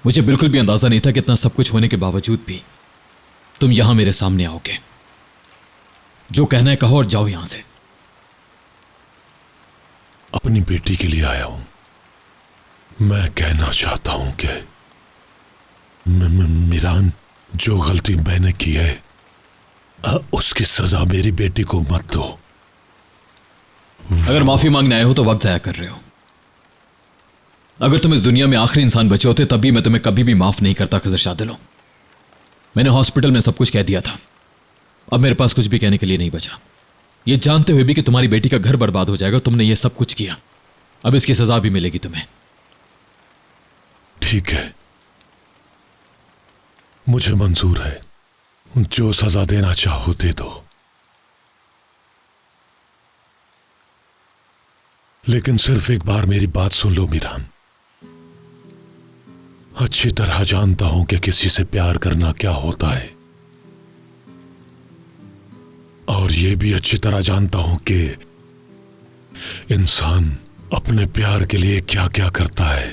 मुझे बिल्कुल भी अंदाजा नहीं था कि इतना सब कुछ होने के बावजूद भी तुम यहां मेरे सामने आओगे। जो कहना है कहो और जाओ यहां से। अपनी बेटी के लिए आया हूं। मैं कहना चाहता हूं कि मीरान, जो गलती मैंने की है उसकी सजा मेरी बेटी को मत दो। अगर माफी मांगने आए हो तो वक्त जाया कर रहे हो। अगर तुम इस दुनिया में आखिरी इंसान बचे होते तब भी मैं तुम्हें कभी भी माफ नहीं करता खजर शादिलो। मैंने हॉस्पिटल में सब कुछ कह दिया था, अब मेरे पास कुछ भी कहने के लिए नहीं बचा। ये जानते हुए भी कि तुम्हारी बेटी का घर बर्बाद हो जाएगा तुमने ये सब कुछ किया, अब इसकी सजा भी मिलेगी तुम्हें। ठीक है, मुझे मंजूर है, जो सजा देना चाहो दे दो, लेकिन सिर्फ एक बार मेरी बात सुन लो मीरान। अच्छी तरह जानता हूं कि किसी से प्यार करना क्या होता है, और यह भी अच्छी तरह जानता हूं कि इंसान अपने प्यार के लिए क्या क्या करता है,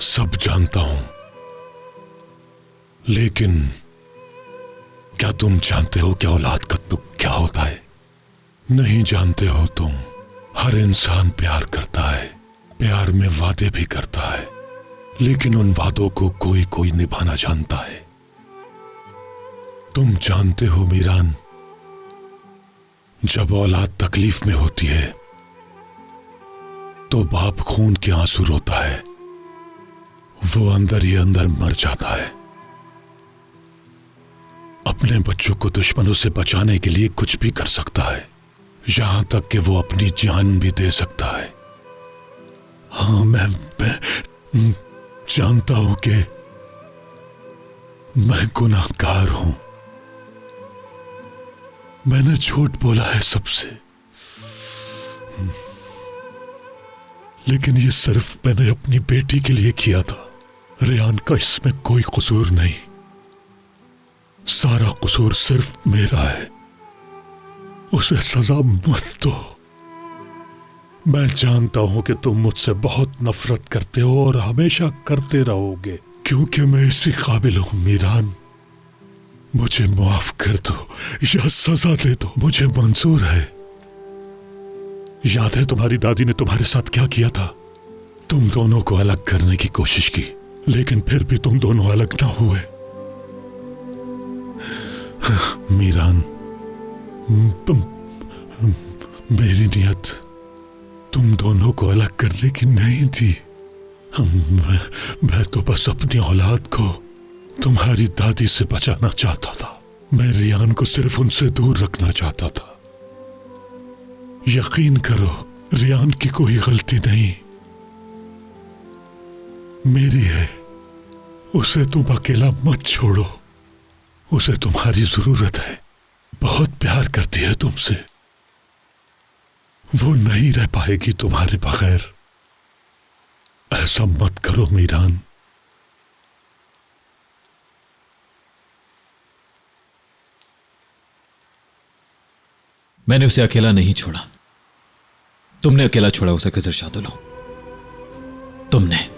सब जानता हूं। लेकिन क्या तुम जानते हो कि औलाद का दुख क्या होता है? नहीं जानते हो तुम। हर इंसान प्यार करता है, प्यार में वादे भी करता है, लेकिन उन वादों को कोई कोई निभाना जानता है। तुम जानते हो मीरान, जब औलाद तकलीफ में होती है तो बाप खून के आंसू रोता है, वो अंदर ही अंदर मर जाता है। अपने बच्चों को दुश्मनों से बचाने के लिए कुछ भी कर सकता है, यहां तक कि वो अपनी जान भी दे सकता है। हाँ, मैं जानता हूं कि मैं गुनाहगार हूं, मैंने झूठ बोला है सबसे, लेकिन ये सिर्फ मैंने अपनी बेटी के लिए किया था। रेहान का इसमें कोई कसूर नहीं, सारा कसूर सिर्फ मेरा है। उसे सजा मत दो। मैं जानता हूं कि तुम मुझसे बहुत नफरत करते हो और हमेशा करते रहोगे, क्योंकि मैं इसी काबिल हूं मीरान। मुझे माफ कर दो या सजा दे दो, मुझे मंजूर है। याद है तुम्हारी दादी ने तुम्हारे साथ क्या किया था? तुम दोनों को अलग करने की कोशिश की, लेकिन फिर भी तुम दोनों अलग ना हुए। मीरान, मेरी नियत तुम दोनों को अलग करने की नहीं थी। मैं तो बस अपनी औलाद को तुम्हारी दादी से बचाना चाहता था। मैं रेहान को सिर्फ उनसे दूर रखना चाहता था। यकीन करो, रेहान की कोई गलती नहीं, मेरी है। उसे तुम अकेला मत छोड़ो, उसे तुम्हारी जरूरत है, बहुत प्यार करती है तुमसे। वो नहीं रह पाएगी तुम्हारे बगैर। ऐसा मत करो मीरान। मैंने उसे अकेला नहीं छोड़ा, तुमने अकेला छोड़ा उसे खजर शादिलो, तुमने।